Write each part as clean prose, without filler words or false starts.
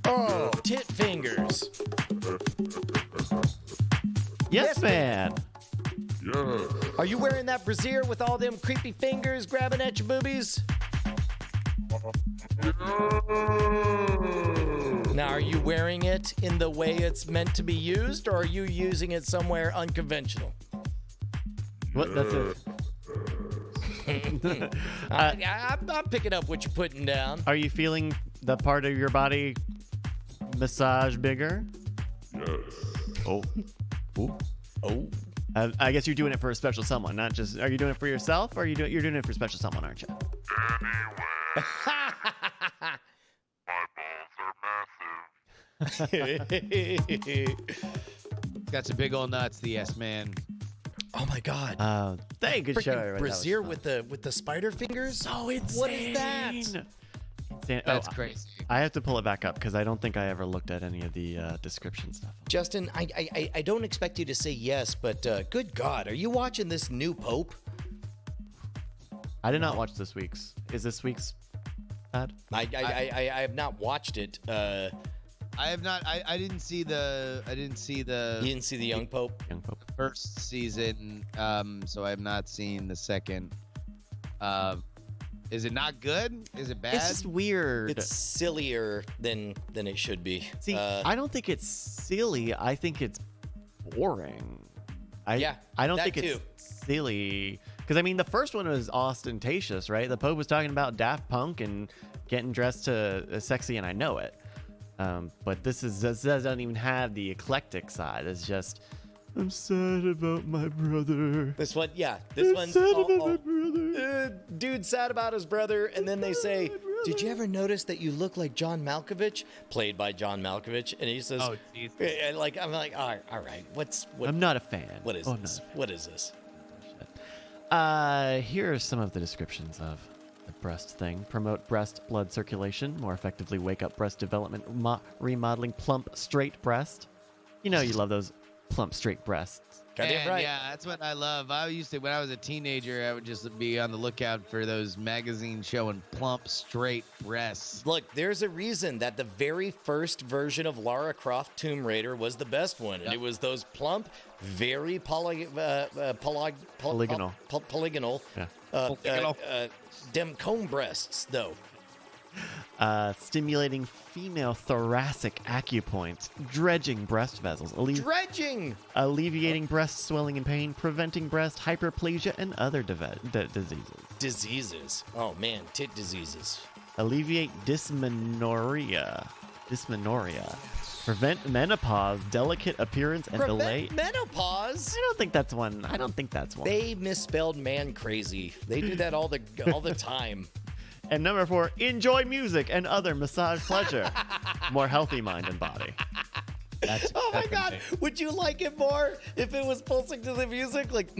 Oh, tit fingers. Yes, man. Yes. Are you wearing that brassiere with all them creepy fingers grabbing at your boobies? Now, are you wearing it in the way it's meant to be used, or are you using it somewhere unconventional? What? That's it. I'm picking up what you're putting down. Are you feeling the part of your body massage bigger? Yes. Oh. Ooh. Oh. I guess you're doing it for a special someone, not just. Are you doing it for yourself, or you're doing it for a special someone, aren't you? Anyway. My balls are massive. Got some big old nuts, the yes man. Oh my God. Thank good show. Freaking everyone. brassiere with the spider fingers? So insane. What is that? Insane. That's crazy. I have to pull it back up because I don't think I ever looked at any of the description stuff. Justin, I don't expect you to say yes, but good God, are you watching this new Pope? I did not watch this week's. Is this week's bad? I have not watched it. I have not. I didn't see the. You didn't see the young Pope? Young Pope. First season. So I have not seen the second. Is it not good? Is it bad? It's just weird. It's sillier than it should be. See, I don't think it's silly. I think it's boring. I don't think it's silly. Because, I mean, the first one was ostentatious, right? The Pope was talking about Daft Punk and getting dressed to sexy, and I know it. But this doesn't even have the eclectic side. It's just, I'm sad about my brother. This one, yeah. I'm One's sad about my brother. Dude sad about his brother, and then they say, did you ever notice that you look like John Malkovich, played by John Malkovich? And he says, Oh, geez. I'm like, all right, what? I'm not a fan. What is Oh, this? no. What is this? Here are some of the descriptions of the breast thing. Promote breast blood circulation, more effectively wake up breast development, remodeling plump, straight breast. You know you love those plump, straight breasts. Goddamn right. Yeah, that's what I love. I used to, when I was a teenager, I would just be on the lookout for those magazines showing plump, straight breasts. Look, there's a reason that the very first version of Lara Croft Tomb Raider was the best one. And it was those plump, very polygonal. Yeah. Dem comb breasts, though. Stimulating female thoracic acupoints, dredging breast vessels, Dredging! alleviating breast swelling and pain, preventing breast hyperplasia and other diseases. Diseases. Oh, man, tit diseases. Alleviate dysmenorrhea. Prevent menopause, delicate appearance, and delay. Menopause? I don't think that's one. They misspelled man crazy. They do that all the time. And number 4, enjoy music and other massage pleasure. More healthy mind and body. Oh my God! Would you like it more if it was pulsing to the music? Like.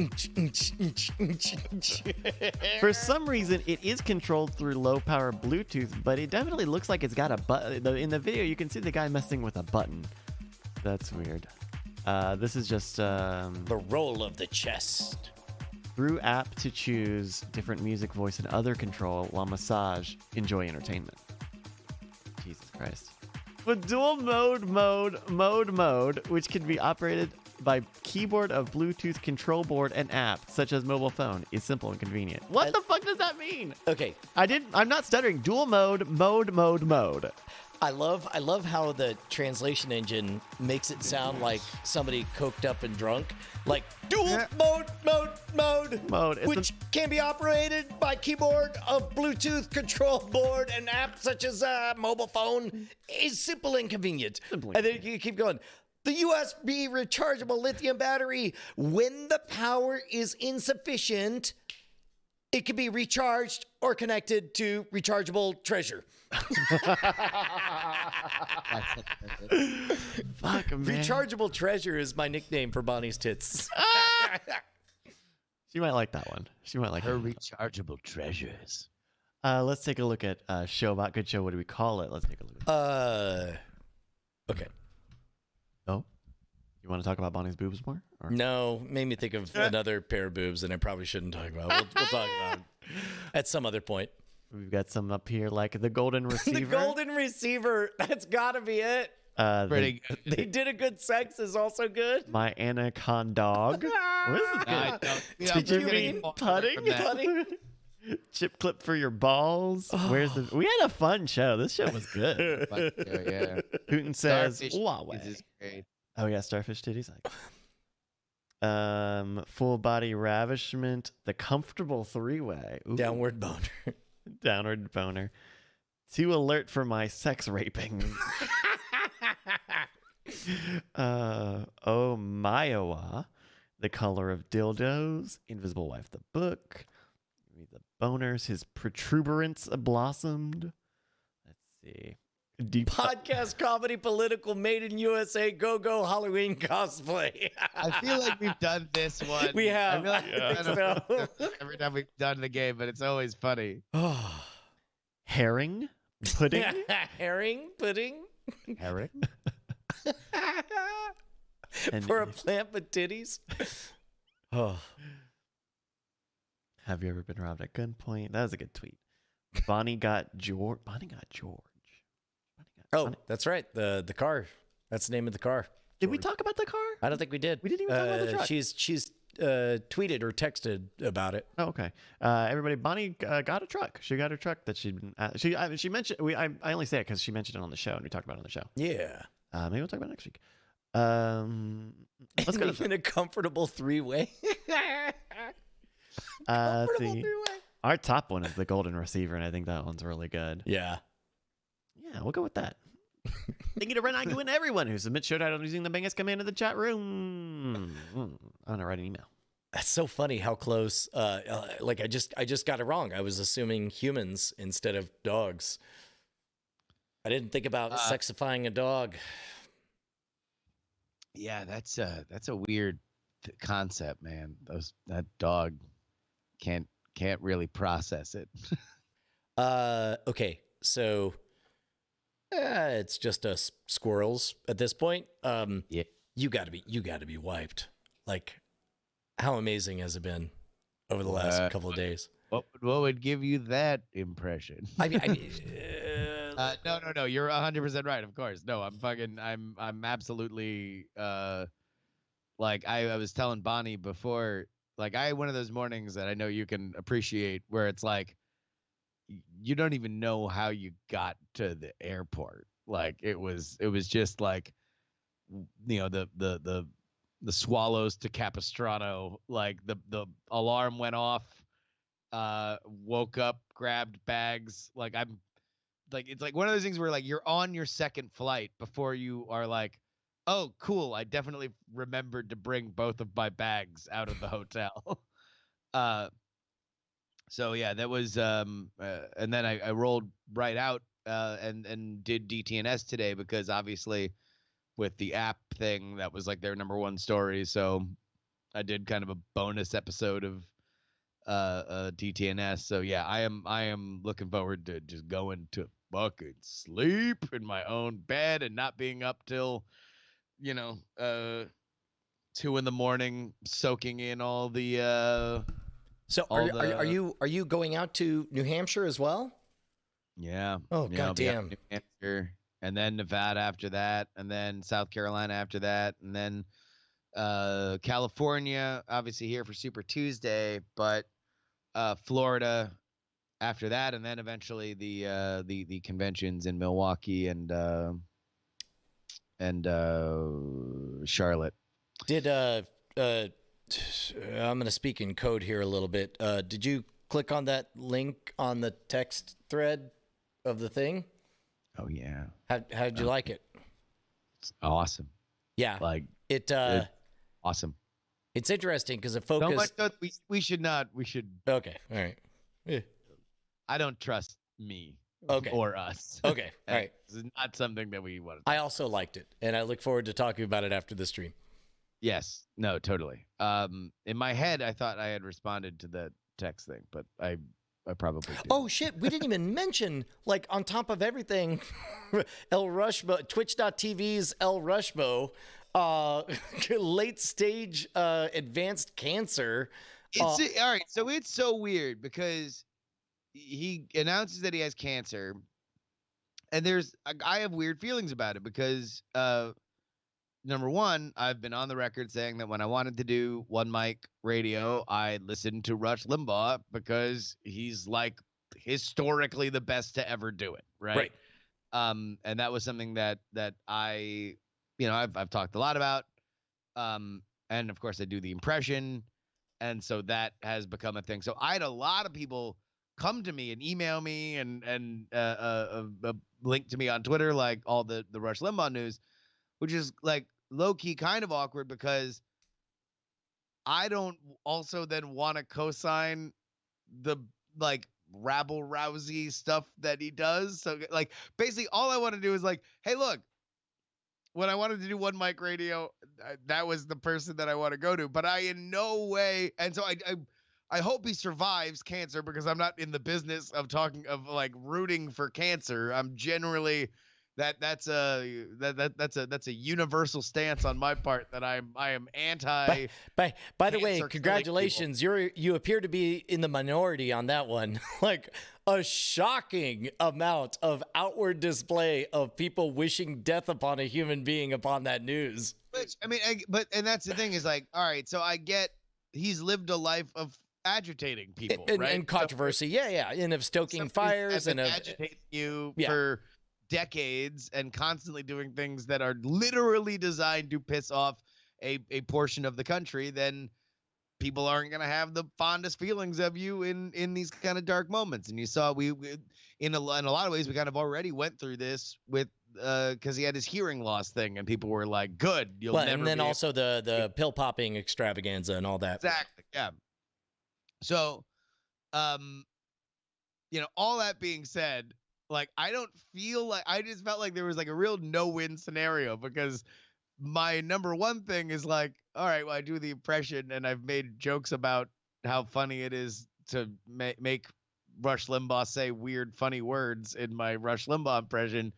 For some reason, it is controlled through low-power Bluetooth, but it definitely looks like it's got a button. In the video, you can see the guy messing with a button. That's weird. This is just The roll of the chest. through app to choose different music, voice, and other control while massage. Enjoy entertainment. Jesus Christ. With dual mode, which can be operated by keyboard of Bluetooth control board and app, such as mobile phone, is simple and convenient. What the fuck does that mean? Okay. I'm not stuttering. Dual mode. I love how the translation engine makes it sound like somebody coked up and drunk. Like dual mode, which can be operated by keyboard of Bluetooth control board and app such as mobile phone, is simple and convenient. And then you keep going. The USB rechargeable lithium battery, when the power is insufficient, it can be recharged or connected to rechargeable treasure. Fuck, man. Rechargeable treasure is my nickname for Bonnie's tits. She might like that one. She might like Her it. rechargeable treasures. Let's take a look at Showbot. Good show. What do we call it? Let's take a look at Okay. Oh? You want to talk about Bonnie's boobs more? Or? No, made me think of another pair of boobs, and I probably shouldn't talk about it. We'll talk about it. at some other point. We've got some up here like the golden receiver. The golden receiver. That's got to be it. Pretty good. They did a good sex is also good. My anaconda dog. What is this? Did you mean putting? Chip clip for your balls. Where's the? We had a fun show. This show was good. Yeah. Putin says, Starfish Huawei. is great. Oh yeah, starfish titties. Full body ravishment. The comfortable three-way. Ooh. Downward boner. Downward boner. To alert for my sex raping. Oh Maiwa. The color of dildos. Invisible Wife the book. The boners. His protuberance blossomed. Let's see. Deep Podcast, comedy, political, made in USA, go Halloween cosplay. I feel like we've done this one. We have. I feel like Yeah. we've done it every time we've done the game, but it's always funny. herring pudding. Herring pudding Herring? And for a plant with titties. Oh, have you ever been robbed at gunpoint? That was a good tweet. Bonnie got George. oh, that's right. The car. That's the name of the car. Did we talk about the car? I don't think we did. We didn't even talk about the truck. She's tweeted or texted about it. Oh, okay. Everybody, Bonnie got a truck. She got her truck that she'd been. She mentioned. I only say it because she mentioned it on the show and we talked about it on the show. Yeah. Maybe we'll talk about it next week. Let's go in a comfortable three-way. Let's see. Our top one is the golden receiver, and I think that one's really good. Yeah. Yeah, we'll go with that. Thank you to Ren and everyone who submits show titles using the biggest command in the chat room. I'm gonna write an email. That's so funny how close. Like I just got it wrong. I was assuming humans instead of dogs. I didn't think about sexifying a dog. Yeah, that's a weird concept, man. That dog can't really process it. Okay, so it's just us squirrels at this point. Yeah. You gotta be wiped. Like, how amazing has it been over the last couple of days? What would give you that impression? I mean, no. You're 100% right. Of course. No, I'm absolutely like I was telling Bonnie before. Like one of those mornings that I know you can appreciate, where it's like you don't even know how you got to the airport. Like it was just like, you know, the Swallows to Capistrano. Like the alarm went off. Woke up, grabbed bags. Like it's like one of those things where like you're on your second flight before you are like, oh, cool. I definitely remembered to bring both of my bags out of the hotel. So yeah, that was and then I rolled right out and did DTNS today because obviously with the app thing, that was like their #1 story. So I did kind of a bonus episode of DTNS. So yeah, I am looking forward to just going to fucking sleep in my own bed and not being up till 2 a.m, soaking in all the so are you going out to New Hampshire as well? Yeah. Oh, yeah, goddamn. New Hampshire, and then Nevada after that, and then South Carolina after that, and then California, obviously here for Super Tuesday, but Florida after that, and then eventually the conventions in Milwaukee and Charlotte. Did I'm going to speak in code here a little bit. Did you click on that link on the text thread of the thing? Oh yeah. How'd you like it? It's awesome. Yeah. Like it. Awesome. It's interesting because it focused. So much we should not. We should. Okay. All right. Yeah. I don't trust me. Okay. Or us. Okay. All right. This is not something that we want to. I also liked it, and I look forward to talking about it after the stream. Yes. No. Totally. In my head, I thought I had responded to the text thing, but I probably did. Oh shit! We didn't even mention, like, on top of everything, El Rushmo, Twitch.tv's El Rushmo, late stage advanced cancer. All right. So it's so weird because he announces that he has cancer, and I have weird feelings about it because number one, I've been on the record saying that when I wanted to do one mic radio, I listened to Rush Limbaugh because he's like historically the best to ever do it, right? And that was something that I, I've talked a lot about. And of course I do the impression, and so that has become a thing. So I had a lot of people come to me and email me and link to me on Twitter, like all the Rush Limbaugh news, which is like low key kind of awkward because I don't also then want to co-sign the like rabble rousy stuff that he does. So like basically all I want to do is like, hey, look, when I wanted to do one mic radio, that was the person that I want to go to, but I in no way. And so I hope he survives cancer because I'm not in the business of like rooting for cancer. I'm generally that's a universal stance on my part that I am anti. By the way, congratulations! You appear to be in the minority on that one. Like a shocking amount of outward display of people wishing death upon a human being upon that news. Which I mean, and that's the thing is like, all right, so I get he's lived a life of agitating people, right? And controversy, yeah, and of stoking fires and of agitating you for decades and constantly doing things that are literally designed to piss off a portion of the country, then people aren't going to have the fondest feelings of you in these kind of dark moments. And you saw we in a lot of ways we kind of already went through this with because he had his hearing loss thing and people were like, good, you'll never. And then also the pill popping extravaganza and all that. Exactly. Yeah. So all that being said, like, I don't feel like I just felt like there was like a real no-win scenario because my number one thing is like, all right, well, I do the impression and I've made jokes about how funny it is to make Rush Limbaugh say weird, funny words in my Rush Limbaugh impression.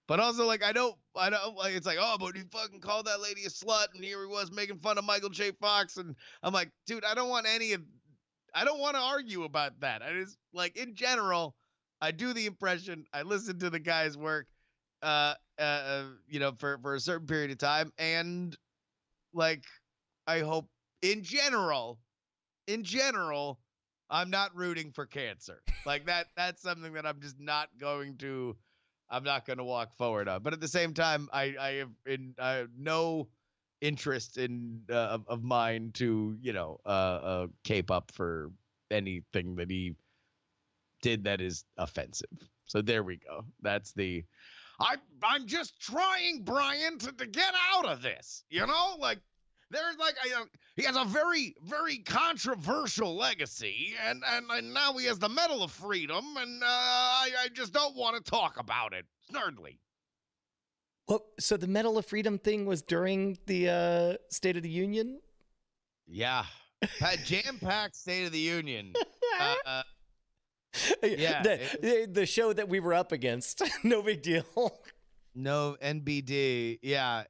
But also, like, I don't like, it's like, oh, but he fucking called that lady a slut and here he was making fun of Michael J. Fox. And I'm like, dude, I don't want to argue about that. I just, like, in general, I do the impression. I listen to the guy's work, for a certain period of time, and like, I hope in general, I'm not rooting for cancer. Like that's something that I'm just not going to. I'm not going to walk forward on. But at the same time, I have no interest in of mine to cape up for anything that he did that is offensive. So there we go. That's the I'm just trying, Brian, to get out of this. Like there's like he has a very, very controversial legacy, and now he has the Medal of Freedom, and I just don't want to talk about it. Snurdly. Well, so the Medal of Freedom thing was during the State of the Union? Yeah. Jam-packed State of the Union. Yeah, the show that we were up against. No big deal. No NBD. Yeah.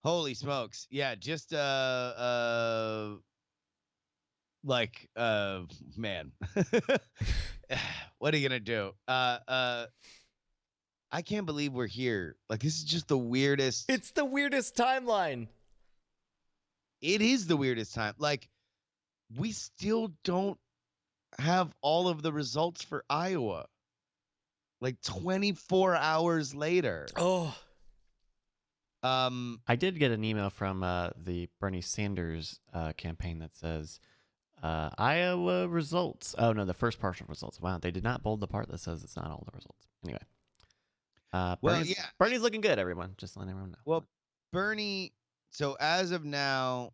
Holy smokes. Yeah, just man. What are you gonna do? I can't believe we're here. Like, this is just the weirdest. It's the weirdest timeline. It is the weirdest time. Like, we still don't have all of the results for Iowa. Like 24 hours later. Oh. I did get an email from the Bernie Sanders campaign that says Iowa results. Oh no, the first partial results. Wow, they did not bold the part that says it's not all the results. Anyway. Bernie's looking good, everyone. Just letting everyone know. Well, Bernie, so as of now,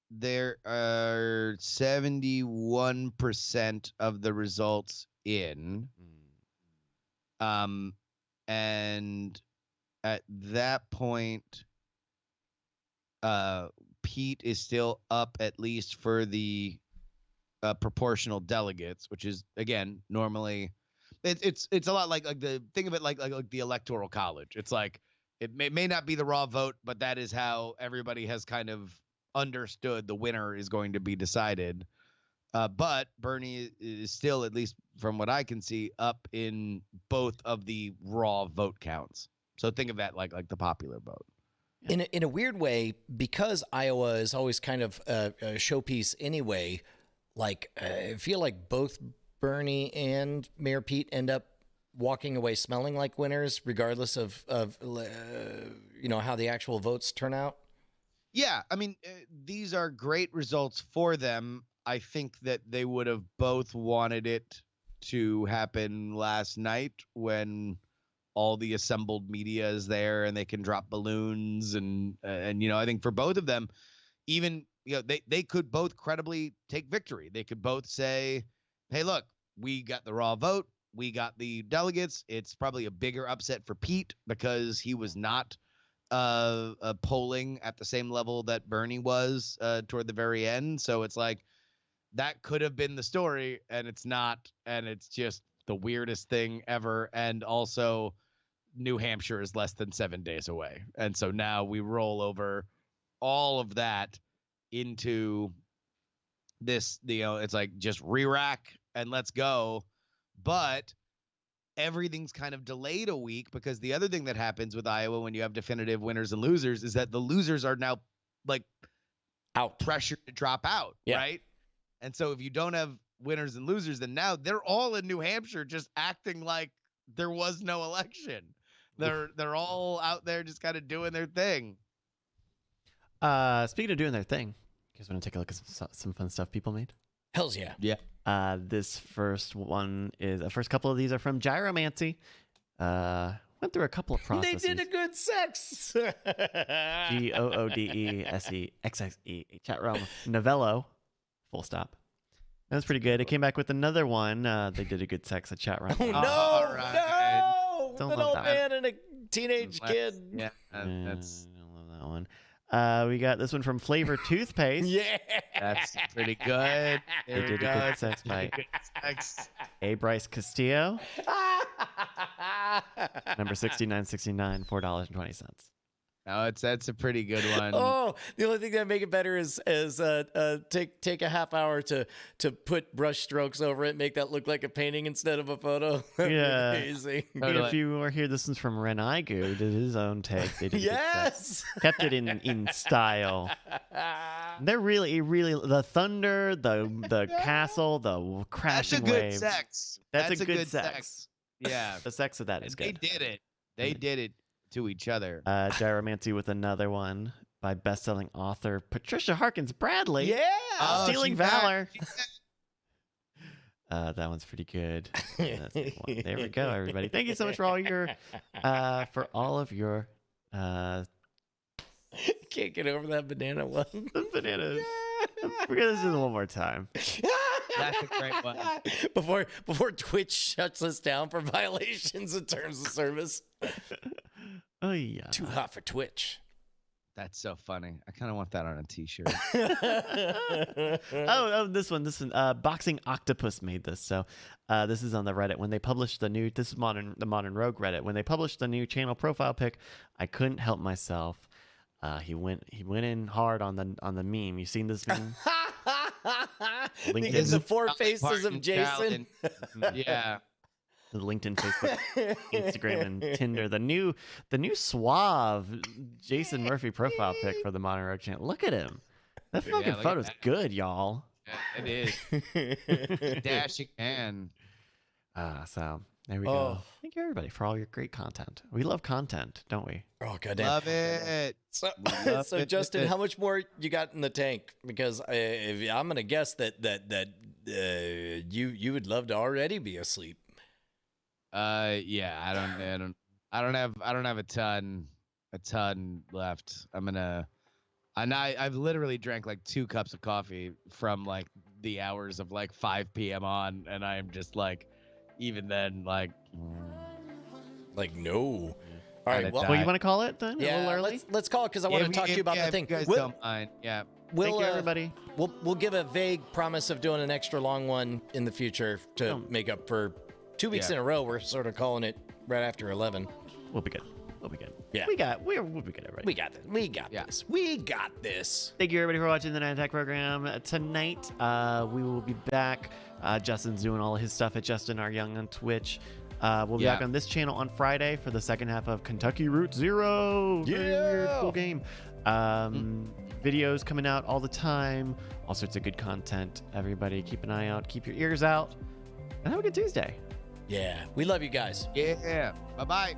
there are 71% of the results in. And at that point, Pete is still up at least for the proportional delegates, which is, again, normally it's a lot like the think of it like the Electoral College. It's like it may not be the raw vote, but that is how everybody has kind of understood the winner is going to be decided. But Bernie is still, at least from what I can see, up in both of the raw vote counts. So think of that like the popular vote. In a weird way, because Iowa is always kind of a showpiece anyway. Like I feel like both Bernie and Mayor Pete end up walking away smelling like winners, regardless of how the actual votes turn out. Yeah, I mean, these are great results for them. I think that they would have both wanted it to happen last night when all the assembled media is there and they can drop balloons and I think for both of them, even they could both credibly take victory. They could both say, "Hey, look, we got the raw vote. We got the delegates." It's probably a bigger upset for Pete because he was not polling at the same level that Bernie was toward the very end. So it's like that could have been the story, and it's not, and it's just the weirdest thing ever. And also, New Hampshire is less than 7 days away, and so now we roll over all of that into this. It's like just re-rack and let's go, but everything's kind of delayed a week because the other thing that happens with Iowa when you have definitive winners and losers is that the losers are now like out, pressured to drop out, right? And so if you don't have winners and losers, then now they're all in New Hampshire just acting like there was no election. They're all out there just kind of doing their thing. Speaking of doing their thing, you guys want to take a look at some fun stuff people made? Hells yeah. Yeah. This first one is the first couple of these are from Gyromancy. Went through a couple of processes. They did a good sex. GOODSEXXE chat room Novello, full stop. That was pretty good. It came back with another one. They did a good sex at chat room. Oh no! Right. No! An old man and a teenage kid. Yeah, I don't love that one. We got this one from Flavor Toothpaste. Yeah, that's pretty good. They did a good sex by A. Bryce Castillo. Number 6969, $4.20. Oh, that's a pretty good one. Oh, the only thing that make it better is take a half hour to put brush strokes over it, make that look like a painting instead of a photo. Yeah. Amazing. Totally. If you were here, this one's from Renaigu. Did his own take. They did Yes. kept it in style. They're really the thunder, the castle, the crashing waves. That's a good sex. Yeah, the sex of that is good. They did it to each other. Gyromancy with another one by best-selling author Patricia Harkins Bradley. Yeah. Stealing Valor. That one's pretty good. That's a good one. There we go, everybody. Thank you so much for all of your Can't get over that banana one. the bananas. We're gonna do this one more time. That's a great one. Before Twitch shuts us down for violations of terms of service. Oh yeah. Too hot for Twitch. That's so funny. I kind of want that on a t-shirt. oh, this one. Boxing Octopus made this. So this is on the Reddit. When they published the Modern Rogue Reddit. When they published the new channel profile pic, I couldn't help myself. He went in hard on the meme. You seen this meme? LinkedIn. The four faces of Jason. Yeah. LinkedIn, Facebook, Instagram, and Tinder. The new suave Jason Murphy profile pic for the Modern Rogue channel. Look at him. That fucking photo's good, y'all. Yeah, it is. Dashing man. So there we go. Thank you, everybody, for all your great content. We love content, don't we? Oh, goddamn. Love it. So Justin, how much more you got in the tank? Because I'm gonna guess that you would love to already be asleep. Yeah, I don't have a ton left. I've literally drank like 2 cups of coffee from like the hours of like 5 p.m. on, and I'm just like, even then, like no. All right, well, you want to call it then? Yeah, a little early? let's call it because I want to talk to you about the thing. You guys don't mind. Yeah. Thank you, everybody. We'll give a vague promise of doing an extra long one in the future to make up for 2 weeks in a row. We're sort of calling it right after 11. We'll be good. We'll be good. Yeah. We'll be good, everybody. We got this. We got this. We got this. Thank you, everybody, for watching the Night Attack program. Tonight, we will be back. Justin's doing all of his stuff at Justin R. Young on Twitch. We'll be back on this channel on Friday for the second half of Kentucky Route Zero. Yeah. Very cool game. Videos coming out all the time. All sorts of good content. Everybody, keep an eye out. Keep your ears out. And have a good Tuesday. Yeah. We love you guys. Yeah. Bye-bye.